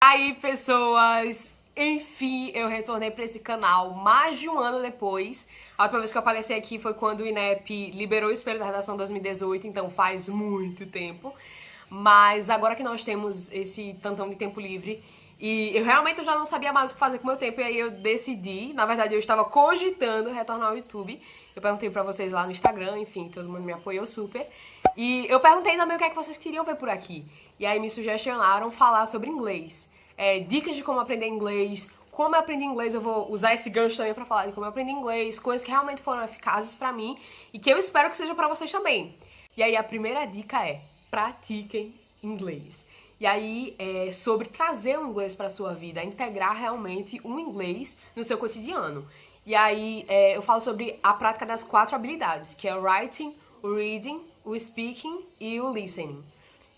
Aí, pessoas, enfim, eu retornei pra esse canal mais de um ano depois. A última vez que eu apareci aqui foi quando o INEP liberou o Espelho da Redação 2018, então faz muito tempo. Mas agora que nós temos esse tantão de tempo livre, e eu realmente já não sabia mais o que fazer com o meu tempo, e aí eu decidi, na verdade eu estava cogitando retornar ao YouTube. Eu perguntei pra vocês lá no Instagram, enfim, todo mundo me apoiou super. E eu perguntei também o que é que vocês queriam ver por aqui. E aí me sugestionaram falar sobre inglês. Dicas de como aprender inglês, como eu aprendi inglês, eu vou usar esse gancho também pra falar de como eu aprendi inglês, coisas que realmente foram eficazes pra mim e que eu espero que sejam pra vocês também. E aí a primeira dica é: pratiquem inglês. E aí é sobre trazer o inglês pra sua vida, integrar realmente o inglês no seu cotidiano. E aí eu falo sobre a prática das 4 habilidades, que é o writing, o reading, o speaking e o listening.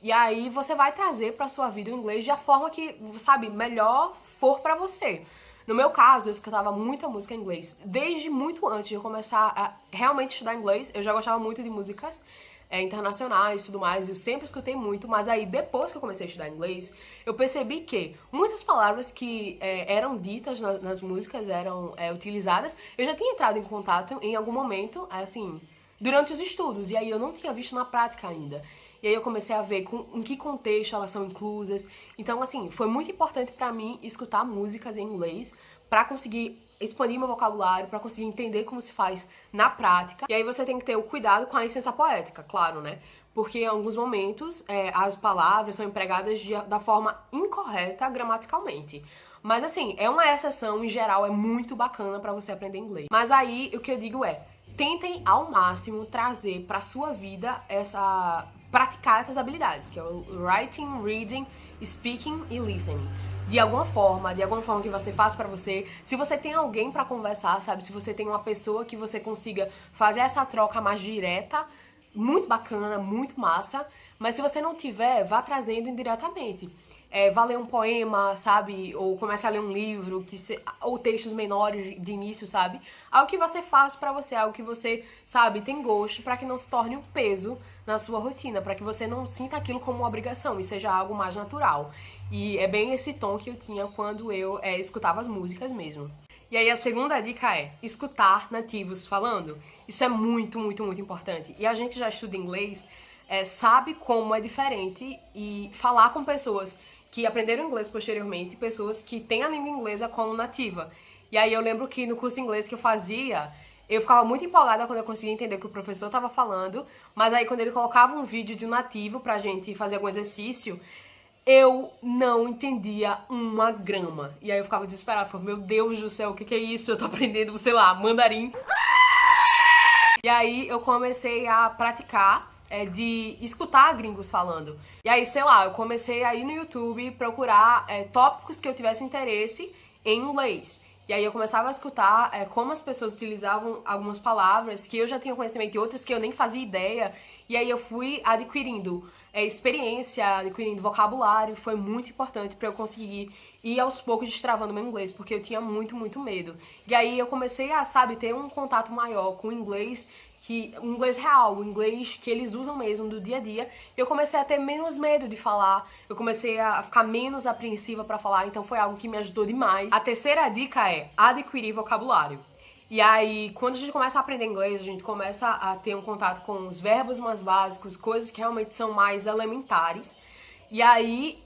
E aí você vai trazer pra sua vida o inglês da forma que, sabe, melhor for pra você. No meu caso, eu escutava muita música em inglês. Desde muito antes de eu começar a realmente estudar inglês, eu já gostava muito de músicas internacionais e tudo mais. Eu sempre escutei muito, mas aí depois que eu comecei a estudar inglês, eu percebi que muitas palavras que eram ditas nas músicas, eram utilizadas, eu já tinha entrado em contato em algum momento, assim, durante os estudos. E aí eu não tinha visto na prática ainda. E aí eu comecei a ver em que contexto elas são inclusas. Então, assim, foi muito importante pra mim escutar músicas em inglês pra conseguir expandir meu vocabulário, pra conseguir entender como se faz na prática. E aí você tem que ter o cuidado com a licença poética, claro, né? Porque em alguns momentos as palavras são empregadas da forma incorreta gramaticalmente. Mas assim, é uma exceção, em geral é muito bacana pra você aprender inglês. Mas aí o que eu digo é: tentem ao máximo trazer pra sua vida praticar essas habilidades, que é o writing, reading, speaking e listening. De alguma forma que você faça pra você. Se você tem alguém pra conversar, sabe? Se você tem uma pessoa que você consiga fazer essa troca mais direta, muito bacana, muito massa. Mas se você não tiver, vá trazendo indiretamente. Vá ler um poema, sabe? Ou comece a ler um livro, ou textos menores de início, sabe? Algo que você faz pra você, algo que você, sabe, tem gosto, pra que não se torne um peso na sua rotina, pra que você não sinta aquilo como uma obrigação e seja algo mais natural. E é bem esse tom que eu tinha quando eu escutava as músicas mesmo. E aí a segunda dica é escutar nativos falando. Isso é muito, muito, muito importante. E a gente já estuda inglês, sabe como é diferente e falar com pessoas que aprenderam inglês posteriormente, pessoas que têm a língua inglesa como nativa. E aí eu lembro que no curso de inglês que eu fazia, eu ficava muito empolgada quando eu conseguia entender o que o professor estava falando, mas aí quando ele colocava um vídeo de um nativo pra gente fazer algum exercício, eu não entendia uma grama. E aí eu ficava desesperada, falava: meu Deus do céu, o que é isso? Eu tô aprendendo, sei lá, mandarim. E aí eu comecei a praticar de escutar gringos falando. E aí, sei lá, eu comecei a ir no YouTube procurar tópicos que eu tivesse interesse em inglês. E aí eu começava a escutar como as pessoas utilizavam algumas palavras que eu já tinha conhecimento e outras que eu nem fazia ideia. E aí eu fui adquirindo experiência, adquirindo vocabulário. Foi muito importante pra eu conseguir ir aos poucos destravando meu inglês, porque eu tinha muito, muito medo. E aí eu comecei a, sabe, ter um contato maior com o inglês, o inglês real, o inglês que eles usam mesmo do dia a dia. Eu comecei a ter menos medo de falar, eu comecei a ficar menos apreensiva pra falar, então foi algo que me ajudou demais. A terceira dica é adquirir vocabulário. E aí, quando a gente começa a aprender inglês, a gente começa a ter um contato com os verbos mais básicos, coisas que realmente são mais elementares. E aí,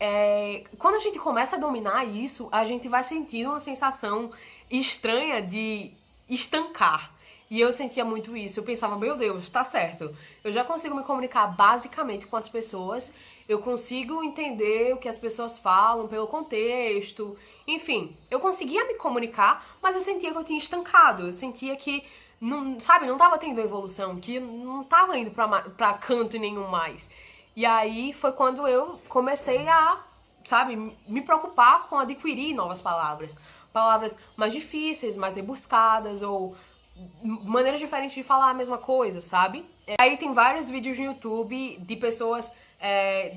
quando a gente começa a dominar isso, a gente vai sentindo uma sensação estranha de estancar. E eu sentia muito isso. Eu pensava: meu Deus, tá certo. Eu já consigo me comunicar basicamente com as pessoas. Eu consigo entender o que as pessoas falam pelo contexto. Enfim, eu conseguia me comunicar, mas eu sentia que eu tinha estancado. Eu sentia que, não, sabe, não tava tendo evolução, que não tava indo pra canto nenhum mais. E aí foi quando eu comecei a, sabe, me preocupar com adquirir novas palavras. Palavras mais difíceis, mais rebuscadas, ou maneiras diferentes de falar a mesma coisa, sabe? Aí tem vários vídeos no YouTube de pessoas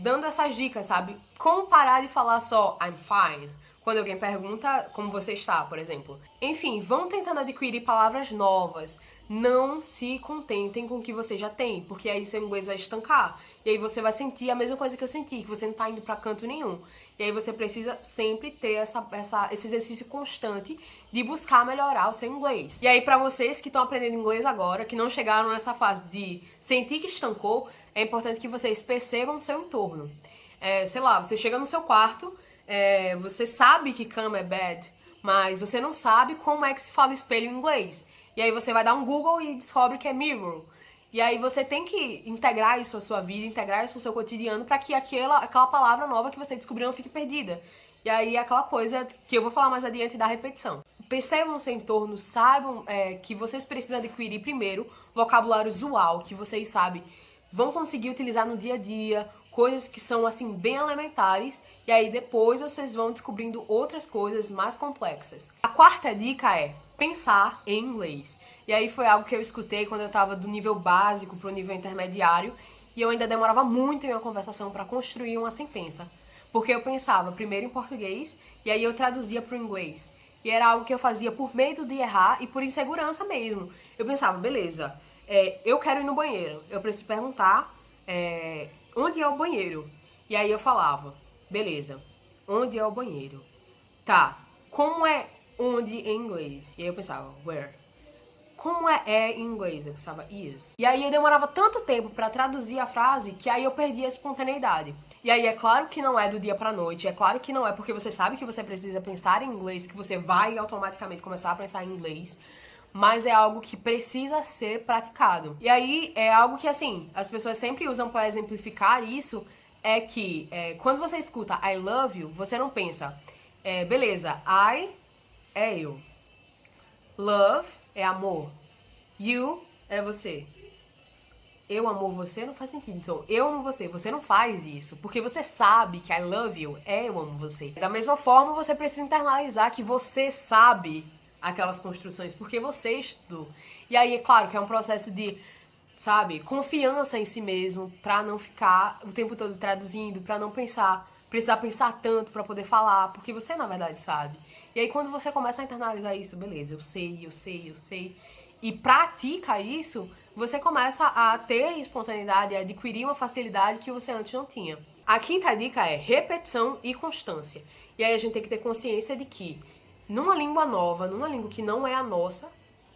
dando essas dicas, sabe? Como parar de falar só I'm fine quando alguém pergunta como você está, por exemplo. Enfim, vão tentando adquirir palavras novas. Não se contentem com o que você já tem, porque aí seu inglês vai estancar. E aí você vai sentir a mesma coisa que eu senti, que você não tá indo pra canto nenhum. E E aí você precisa sempre ter esse exercício constante de buscar melhorar o seu inglês. E aí pra vocês que estão aprendendo inglês agora, que não chegaram nessa fase de sentir que estancou, é importante que vocês percebam o seu entorno. Sei lá, você chega no seu quarto, você sabe que cama é bed, mas você não sabe como é que se fala espelho em inglês. E aí você vai dar um Google e descobre que é mirror. E aí você tem que integrar isso à sua vida, integrar isso ao seu cotidiano para que aquela palavra nova que você descobriu não fique perdida. E aí aquela coisa que eu vou falar mais adiante da repetição. Percebam o seu entorno, saibam que vocês precisam adquirir primeiro vocabulário usual, que vocês sabem, vão conseguir utilizar no dia a dia, coisas que são assim bem elementares, e aí depois vocês vão descobrindo outras coisas mais complexas. A quarta dica é pensar em inglês. E aí foi algo que eu escutei quando eu tava do nível básico pro nível intermediário, e eu ainda demorava muito em uma conversação para construir uma sentença. Porque eu pensava primeiro em português, e aí eu traduzia pro inglês. E era algo que eu fazia por medo de errar e por insegurança mesmo. Eu pensava, beleza, eu quero ir no banheiro, eu preciso perguntar onde é o banheiro? E aí eu falava, beleza, onde é o banheiro? Tá, como é onde em inglês? E aí eu pensava, where? Como é em inglês? Eu pensava, is. E aí eu demorava tanto tempo pra traduzir a frase que aí eu perdia a espontaneidade. E aí é claro que não é do dia pra noite, é claro que não é porque você sabe que você precisa pensar em inglês, que você vai automaticamente começar a pensar em inglês, mas é algo que precisa ser praticado. E aí é algo que, assim, as pessoas sempre usam para exemplificar isso, é que quando você escuta I love you, você não pensa, beleza, I é eu, love é amor, you é você. Eu amo você não faz sentido. Então, eu amo você. Você não faz isso. Porque você sabe que I love you é eu amo você. Da mesma forma, você precisa internalizar que você sabe aquelas construções, porque você estudou. E aí, é claro que é um processo de, sabe, confiança em si mesmo, pra não ficar o tempo todo traduzindo, pra não precisar pensar tanto pra poder falar, porque você, na verdade, sabe. E aí, quando você começa a internalizar isso, beleza, eu sei, e pratica isso, você começa a ter espontaneidade, a adquirir uma facilidade que você antes não tinha. A quinta dica é repetição e constância. E aí a gente tem que ter consciência de que numa língua nova, numa língua que não é a nossa,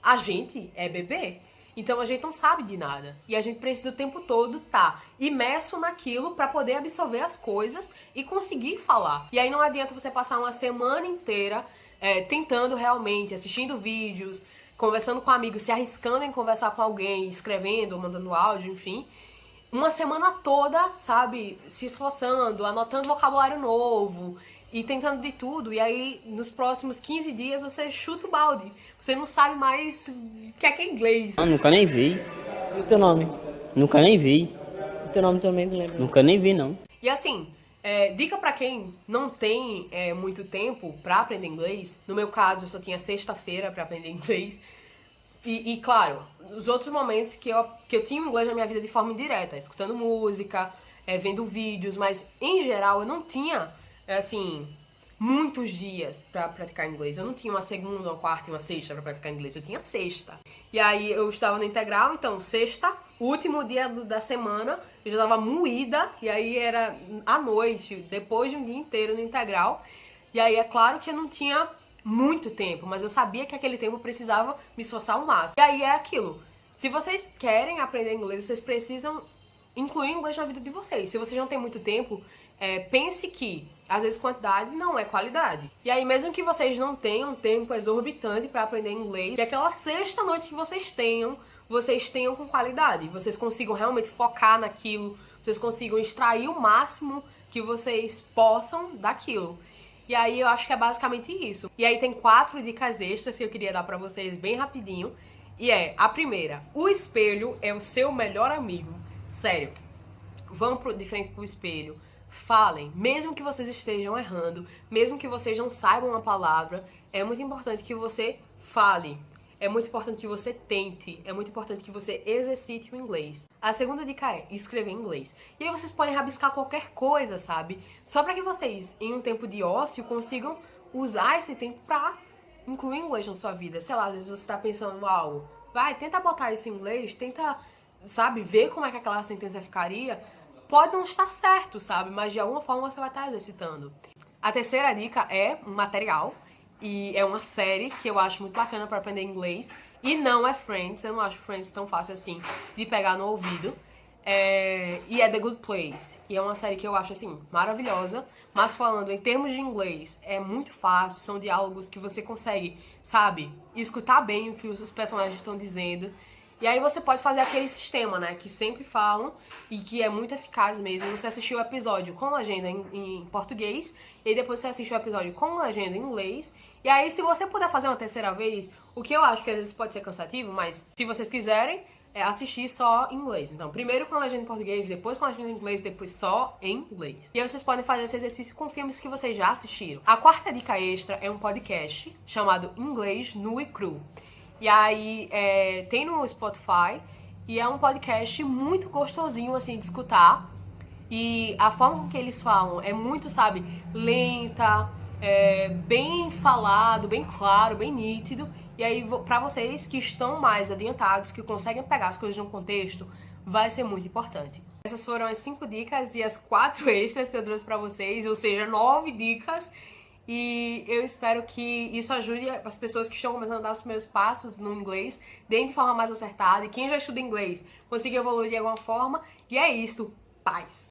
a gente é bebê. Então a gente não sabe de nada. E a gente precisa o tempo todo estar imerso naquilo para poder absorver as coisas e conseguir falar. E aí não adianta você passar uma semana inteira tentando realmente, assistindo vídeos, conversando com amigos, se arriscando em conversar com alguém, escrevendo, mandando áudio, enfim. Uma semana toda, sabe, se esforçando, anotando vocabulário novo e tentando de tudo. E aí, nos próximos 15 dias, você chuta o balde. Você não sabe mais o que é inglês. Nunca nem vi. E o teu nome? Nunca nem vi. O teu nome também não lembro. Nunca nem vi, não. E assim, dica pra quem não tem muito tempo pra aprender inglês. No meu caso, eu só tinha sexta-feira pra aprender inglês. E claro, os outros momentos que eu tinha inglês na minha vida de forma indireta, escutando música, vendo vídeos, mas em geral eu não tinha, assim, muitos dias pra praticar inglês. Eu não tinha uma segunda, uma quarta e uma sexta pra praticar inglês, eu tinha sexta. E aí eu estava no integral, então sexta, último dia da semana, eu já estava moída, e aí era à noite, depois de um dia inteiro no integral. E aí é claro que eu não tinha muito tempo, mas eu sabia que aquele tempo eu precisava me esforçar ao máximo. E aí é aquilo, se vocês querem aprender inglês, vocês precisam incluir inglês na vida de vocês. Se vocês não têm muito tempo, pense que às vezes quantidade não é qualidade. E aí mesmo que vocês não tenham tempo exorbitante para aprender inglês, que aquela sexta noite que vocês tenham com qualidade. Vocês consigam realmente focar naquilo, vocês consigam extrair o máximo que vocês possam daquilo. E aí eu acho que é basicamente isso. E aí tem 4 dicas extras que eu queria dar pra vocês bem rapidinho. E a primeira, o espelho é o seu melhor amigo. Sério, vão de frente pro espelho, falem, mesmo que vocês estejam errando, mesmo que vocês não saibam a palavra, é muito importante que você fale. É muito importante que você tente, é muito importante que você exercite o inglês. A segunda dica é escrever em inglês. E aí vocês podem rabiscar qualquer coisa, sabe? Só pra que vocês, em um tempo de ócio, consigam usar esse tempo pra incluir inglês na sua vida. Sei lá, às vezes você tá pensando em algo, tenta botar isso em inglês, tenta, sabe, ver como é que aquela sentença ficaria. Pode não estar certo, sabe? Mas de alguma forma você vai estar exercitando. A terceira dica é um material. E é uma série que eu acho muito bacana pra aprender inglês. E não é Friends, eu não acho Friends tão fácil assim de pegar no ouvido. E é The Good Place. E é uma série que eu acho, assim, maravilhosa. Mas falando em termos de inglês, é muito fácil. São diálogos que você consegue, sabe, escutar bem o que os personagens estão dizendo. E aí você pode fazer aquele sistema, né, que sempre falam e que é muito eficaz mesmo. Você assistiu o episódio com legenda em português e aí depois você assiste o episódio com legenda em inglês. E aí, se você puder fazer uma terceira vez, o que eu acho que às vezes pode ser cansativo, mas se vocês quiserem, assistir só em inglês. Então, primeiro com a legenda em português, depois com a legenda em inglês, depois só em inglês. E aí vocês podem fazer esse exercício com filmes que vocês já assistiram. A quarta dica extra é um podcast chamado Inglês Nu e Cru. E aí, tem no Spotify e é um podcast muito gostosinho, assim, de escutar. E a forma que eles falam é muito, sabe, lenta, bem falado, bem claro, bem nítido. E aí, pra vocês que estão mais adiantados, que conseguem pegar as coisas no contexto, vai ser muito importante. Essas foram as 5 dicas e as 4 extras que eu trouxe pra vocês, ou seja, 9 dicas. E eu espero que isso ajude as pessoas que estão começando a dar os primeiros passos no inglês, deem de forma mais acertada. E quem já estuda inglês, consiga evoluir de alguma forma. E é isso. Paz!